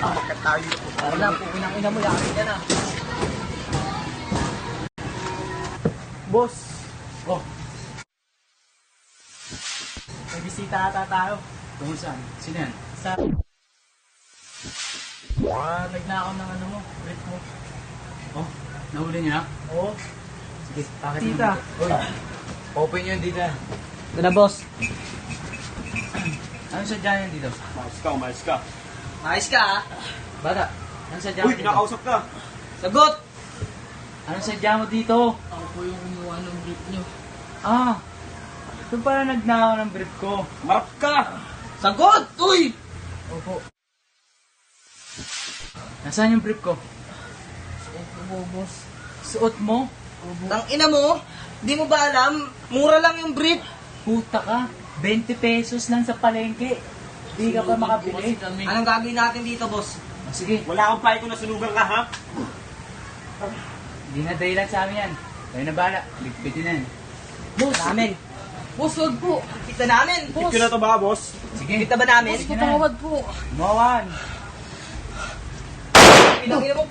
Bakit tayo? Wala po, inang-ina mo, yari ka na. Boss! Oh. May bisita ata tayo. Tungkol saan? Sino yan? Sa... nagnakaw ng ano mo, brief mo. Oh, nahuli niyo na? Oo. Sige, bakit Tita. Uy, open yun dito. Ito na, boss. Anong sadya yan dito? Umayos ka. Ayos ka, ha? Bata, anong sadya Uy, mo dito? kinakausap ka. Sagot! Anong sadya mo dito? Ako po yung kumuha ng brief nyo. Ah, ito pala nagnakaw ng brief ko. Marap ka! Sagot! Uy! Opo. Nasaan yung brief ko? Opo, boss. Suot mo? Tang ina mo, di mo ba alam? Mura lang yung brief. Puta ka, 20 pesos lang sa palengke. Di ka pa makabili. Anong gagawin natin dito, boss? Oh, sige, Wala kang pahay kung nasunugan ka, ha? hindi na dahilan sa amin yan. Kayo na bahala, ligpitin na yan. Boss! Namin. Boss, wag po. Kita namin, boss. Ito na to ba, boss? Sige, Kita ba namin? Sige na. po. Mawan. Pinangin mo,